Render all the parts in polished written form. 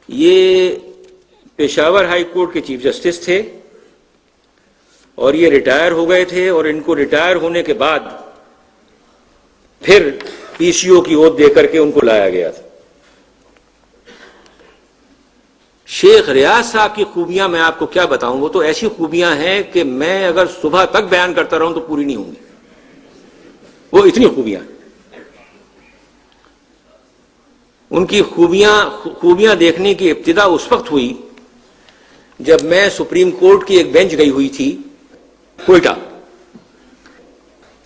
یہ Peshawar high court کے chief justice تھے اور یہ ریٹائر ہو گئے تھے، اور ان کو ریٹائر ہونے کے بعد پھر پی سی او کی عہد دے کر کے ان کو لایا گیا تھا۔ شیخ ریاض صاحب کی خوبیاں میں آپ کو کیا بتاؤں، وہ تو ایسی خوبیاں ہیں کہ میں اگر صبح تک بیان کرتا رہوں تو پوری نہیں ہوں گی، وہ اتنی خوبیاں ہیں۔ ان کی خوبیاں دیکھنے کی ابتدا اس وقت ہوئی جب میں سپریم کورٹ کی ایک بینچ گئی ہوئی تھی کوئٹہ،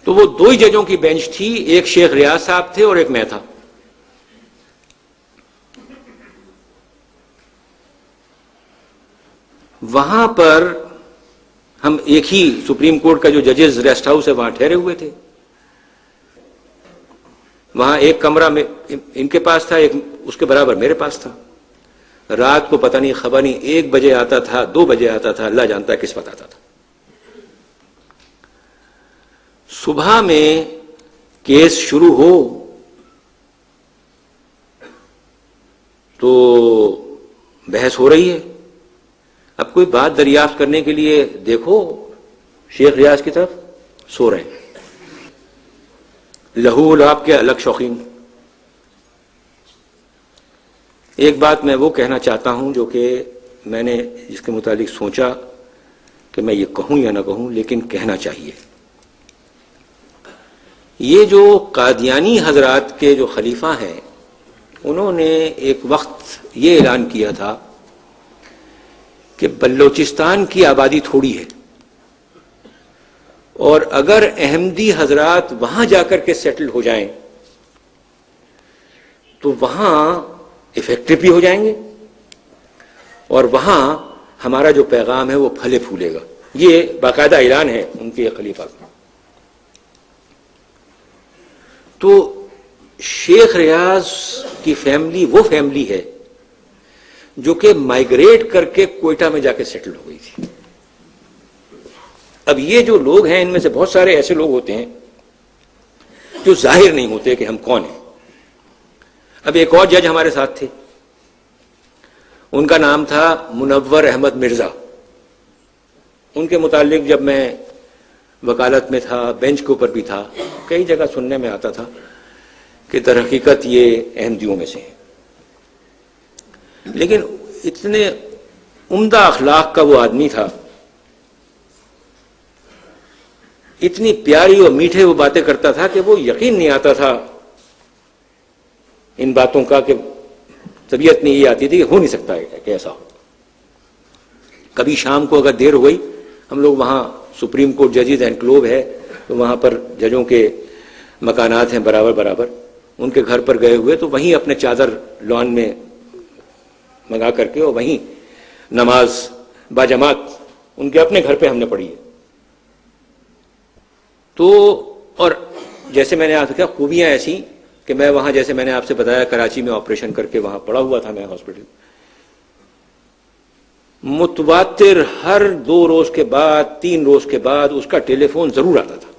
تو وہ دو ہی ججوں کی بینچ تھی، ایک شیخ ریاض صاحب تھے اور ایک میں تھا۔ وہاں پر ہم ایک ہی سپریم کورٹ کا جو ججز ریسٹ ہاؤس ہے وہاں ٹھہرے ہوئے تھے۔ وہاں ایک کمرہ میں ان کے پاس تھا، ایک اس کے برابر میرے پاس تھا۔ رات کو پتہ نہیں خبر نہیں 1 بجے آتا تھا، 2 بجے آتا تھا، اللہ جانتا ہے کس وقت آتا تھا۔ صبح میں کیس شروع ہو تو بحث ہو رہی ہے، اب کوئی بات دریافت کرنے کے لیے دیکھو شیخ ریاض کی طرف، سو رہے ہیں، لہو لعاب کے الگ شوقین۔ ایک بات میں وہ کہنا چاہتا ہوں جو کہ میں نے اس کے متعلق سوچا کہ میں یہ کہوں یا نہ کہوں، لیکن کہنا چاہیے۔ یہ جو قادیانی حضرات کے جو خلیفہ ہیں، انہوں نے ایک وقت یہ اعلان کیا تھا کہ بلوچستان کی آبادی تھوڑی ہے، اور اگر احمدی حضرات وہاں جا کر کے سیٹل ہو جائیں تو وہاں افیکٹو بھی ہو جائیں گے، اور وہاں ہمارا جو پیغام ہے وہ پھلے پھولے گا۔ یہ باقاعدہ اعلان ہے ان کے خلیفہ کا۔ تو شیخ ریاض کی فیملی وہ فیملی ہے جو کہ مائیگریٹ کر کے کوئٹہ میں جا کے سیٹل ہو گئی تھی۔ اب یہ جو لوگ ہیں ان میں سے بہت سارے ایسے لوگ ہوتے ہیں جو ظاہر نہیں ہوتے کہ ہم کون ہیں۔ اب ایک اور جج ہمارے ساتھ تھے، ان کا نام تھا منور احمد مرزا۔ ان کے متعلق جب میں وکالت میں تھا، بینچ کے اوپر بھی تھا، کئی جگہ سننے میں آتا تھا کہ در حقیقت یہ احمدیوں میں سے ہیں، لیکن اتنے عمدہ اخلاق کا وہ آدمی تھا، اتنی پیاری اور میٹھے وہ باتیں کرتا تھا کہ وہ یقین نہیں آتا تھا ان باتوں کا، کہ طبیعت میں یہ آتی تھی کہ ہو نہیں سکتا ہے کہ ایسا ہو۔ کبھی شام کو اگر دیر ہو گئی، ہم لوگ وہاں سپریم کورٹ ججز اینکلوو ہے تو وہاں پر ججوں کے مکانات ہیں برابر برابر، ان کے گھر پر گئے ہوئے تو وہیں اپنے چادر لان میں منگا کر کے اور وہیں نماز باجماعت ان کے اپنے گھر پہ ہم نے پڑھی ہے۔ تو اور جیسے میں نے آپ سے کہا خوبیاں ایسی کہ میں وہاں، جیسے میں نے آپ سے بتایا، کراچی میں آپریشن کر کے وہاں پڑا ہوا تھا میں ہاسپٹل، متواتر ہر 2 روز کے بعد 3 روز کے بعد اس کا ٹیلی فون ضرور آتا تھا۔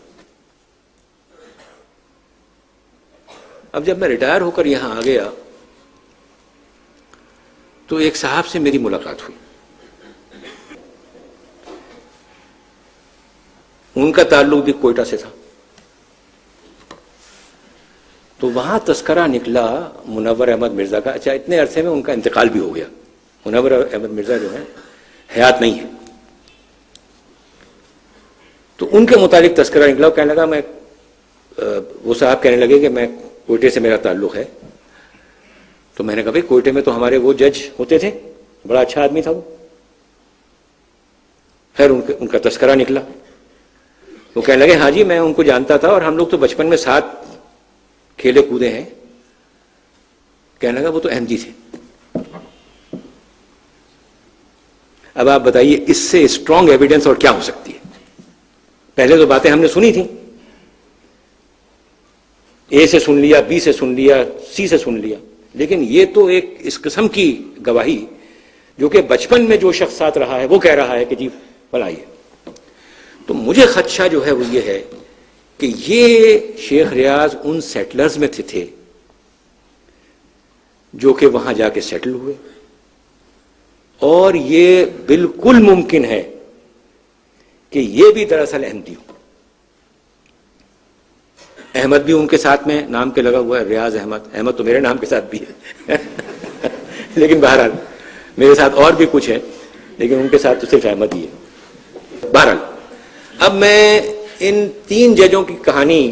اب جب میں ریٹائر ہو کر یہاں آ گیا تو ایک صاحب سے میری ملاقات ہوئی، ان کا تعلق بھی کوئٹہ سے تھا، تو وہاں تذکرہ نکلا منور احمد مرزا کا۔ اچھا، اتنے عرصے میں ان کا انتقال بھی ہو گیا، منور احمد مرزا جو ہے حیات نہیں ہے۔ تو ان کے متعلق تذکرہ نکلا، وہ کہنے لگا وہ صاحب کہنے لگے کہ میں کوئٹے سے میرا تعلق ہے۔ تو میں نے کہا بھائی کوئٹے میں تو ہمارے وہ جج ہوتے تھے، بڑا اچھا آدمی تھا وہ۔ خیر ان کا تذکرہ نکلا، وہ کہنے لگے ہاں جی میں ان کو جانتا تھا اور ہم لوگ تو بچپن میں ساتھ کھیلے کودے ہیں۔ کہنے لگا وہ تو احمدی تھے۔ اب آپ بتائیے اس سے اسٹرانگ ایویڈنس اور کیا ہو سکتی ہے؟ پہلے تو باتیں ہم نے سنی تھیں، اے سے سن لیا، بی سے سن لیا، سی سے سن لیا، لیکن یہ تو ایک اس قسم کی گواہی جو کہ بچپن میں جو شخص ساتھ رہا ہے وہ کہہ رہا ہے کہ جی بلائیے۔ تو مجھے خدشہ جو ہے وہ یہ ہے کہ یہ شیخ ریاض ان سیٹلرز میں تھے جو کہ وہاں جا کے سیٹل ہوئے، اور یہ بالکل ممکن ہے کہ یہ بھی دراصل احمدی ہو. احمد بھی ان کے ساتھ میں نام کے لگا ہوا ہے, ریاض احمد. احمد تو میرے نام کے ساتھ بھی ہے لیکن بہرحال میرے ساتھ اور بھی کچھ ہے, لیکن ان کے ساتھ تو صرف احمد ہی ہے. بہرحال اب میں ان 3 ججوں کی کہانی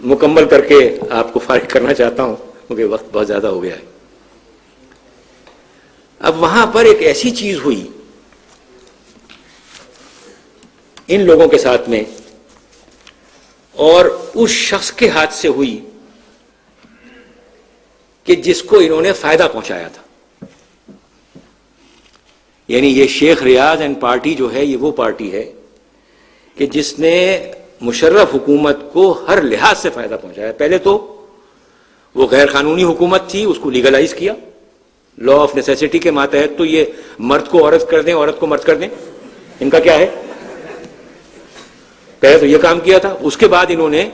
مکمل کر کے آپ کو فارغ کرنا چاہتا ہوں, کیونکہ وقت بہت زیادہ ہو گیا ہے. اب وہاں پر ایک ایسی چیز ہوئی ان لوگوں کے ساتھ میں, اور اس شخص کے ہاتھ سے ہوئی کہ جس کو انہوں نے فائدہ پہنچایا تھا. یعنی یہ شیخ ریاض اینڈ پارٹی جو ہے, یہ وہ پارٹی ہے کہ جس نے مشرف حکومت کو ہر لحاظ سے فائدہ پہنچایا. پہلے تو وہ غیر قانونی حکومت تھی, اس کو لیگلائز کیا لا آف نیسیسٹی کے ماتحت. تو یہ مرد کو عورت کر دیں, عورت کو مرد کر دیں, ان کا کیا ہے؟ پہلے تو یہ کام کیا تھا. اس کے بعد انہوں نے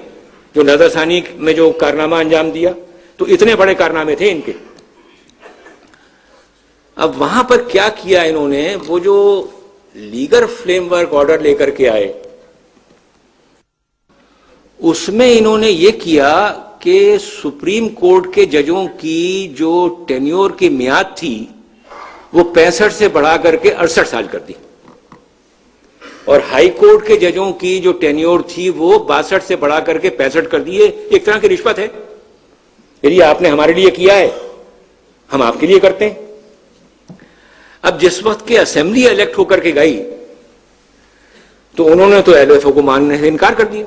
جو نظر ثانی میں جو کارنامہ انجام دیا, تو اتنے بڑے کارنامے تھے ان کے. اب وہاں پر کیا کیا انہوں نے, وہ جو لیگل فریم ورک آرڈر لے کر کے آئے, اس میں انہوں نے یہ کیا کہ سپریم کورٹ کے ججوں کی جو ٹینیور کی میعاد تھی وہ 65 سے بڑھا کر کے 68 سال کر دی, اور ہائی کورٹ کے ججوں کی جو ٹینیور تھی وہ 62 سے بڑھا کر کے 65 کر دی. ایک طرح کی رشوت ہے, یعنی آپ نے ہمارے لیے کیا ہے, ہم آپ کے لیے کرتے ہیں. اب جس وقت کے اسمبلی الیکٹ ہو کر کے گئی, تو انہوں نے تو ایل ایف او کو ماننے سے انکار کر دیا.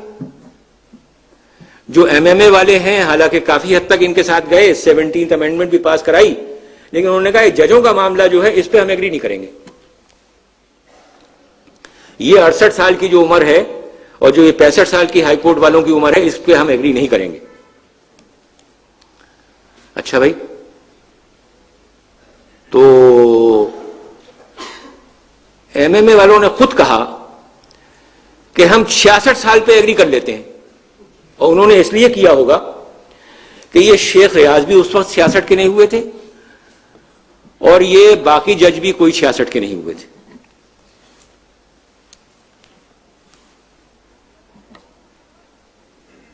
جو ایم ایم اے والے ہیں, حالانکہ کافی حد تک ان کے ساتھ گئے, 17th امینڈمنٹ بھی پاس کرائی, لیکن انہوں نے کہا ججوں کا معاملہ جو ہے اس پہ ہم ایگری نہیں کریں گے. یہ 68 سال کی جو عمر ہے اور جو یہ 65 سال کی ہائی کورٹ والوں کی عمر ہے, اس پہ ہم ایگری نہیں کریں گے. اچھا بھائی, تو ایم ایم اے والوں نے خود کہا کہ ہم 66 سال پہ ایگری کر لیتے ہیں, اور انہوں نے اس لیے کیا ہوگا کہ یہ شیخ ریاض بھی اس وقت 66 کے نہیں ہوئے تھے, اور یہ باقی جج بھی کوئی 66 کے نہیں ہوئے تھے.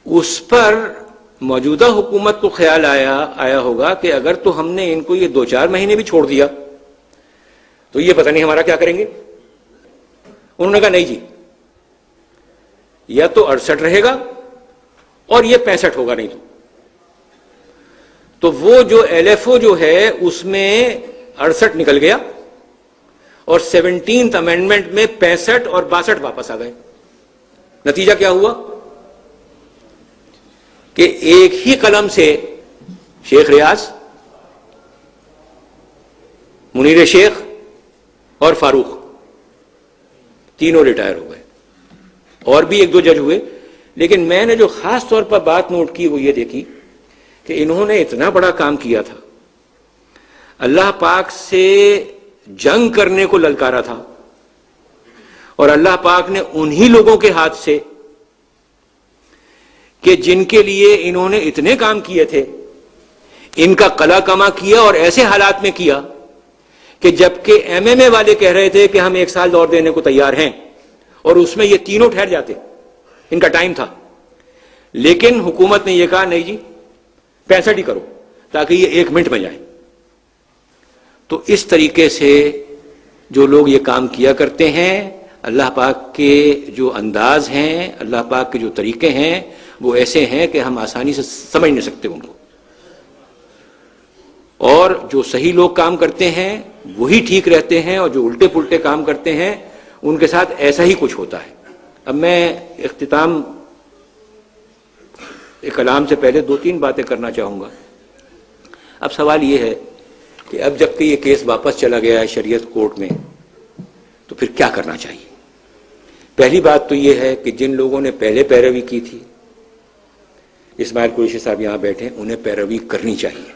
اس پر موجودہ حکومت کو خیال آیا ہوگا کہ اگر تو ہم نے ان کو یہ 2-4 مہینے بھی چھوڑ دیا تو یہ پتہ نہیں ہمارا کیا کریں گے. انہوں نے کہا نہیں جی, یا تو 68 رہے گا اور یہ 65 ہوگا, نہیں تو وہ جو ایل ایف او جو ہے اس میں 68 نکل گیا, اور 17th امینڈمنٹ میں 65 اور 62 واپس آ گئے. نتیجہ کیا ہوا کہ ایک ہی قلم سے شیخ ریاض, منیر شیخ اور فاروق تینوں ریٹائر ہو گئے, اور بھی 1-2 جج ہوئے. لیکن میں نے جو خاص طور پر بات نوٹ کی وہ یہ دیکھی کہ انہوں نے اتنا بڑا کام کیا تھا, اللہ پاک سے جنگ کرنے کو للکارا تھا, اور اللہ پاک نے انہی لوگوں کے ہاتھ سے کہ جن کے لیے انہوں نے اتنے کام کیے تھے, ان کا قلع کما کیا, اور ایسے حالات میں کیا کہ جبکہ ایم ایم اے والے کہہ رہے تھے کہ ہم 1 سال اور دینے کو تیار ہیں, اور اس میں یہ تینوں ٹھہر جاتے, ان کا ٹائم تھا. لیکن حکومت نے یہ کہا نہیں جی 65 ہی کرو تاکہ یہ 1 منٹ میں جائیں. تو اس طریقے سے جو لوگ یہ کام کیا کرتے ہیں, اللہ پاک کے جو انداز ہیں, اللہ پاک کے جو طریقے ہیں, وہ ایسے ہیں کہ ہم آسانی سے سمجھ نہیں سکتے ان کو. اور جو صحیح لوگ کام کرتے ہیں وہی ٹھیک رہتے ہیں, اور جو الٹے پلٹے کام کرتے ہیں ان کے ساتھ ایسا ہی کچھ ہوتا ہے. اب میں اختتام کلام سے پہلے 2-3 باتیں کرنا چاہوں گا. اب سوال یہ ہے کہ اب جب کہ یہ کیس واپس چلا گیا ہے شریعت کورٹ میں, تو پھر کیا کرنا چاہیے؟ پہلی بات تو یہ ہے کہ جن لوگوں نے پہلے پیروی کی تھی, اسماعیل قریشی صاحب یہاں بیٹھے ہیں, انہیں پیروی کرنی چاہیے,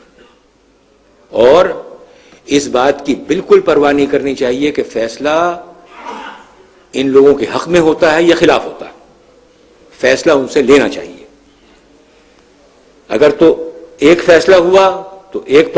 اور اس بات کی بالکل پرواہ نہیں کرنی چاہیے کہ فیصلہ ان لوگوں کے حق میں ہوتا ہے یا خلاف ہوتا ہے. فیصلہ ان سے لینا چاہیے. اگر تو ایک فیصلہ ہوا تو ایک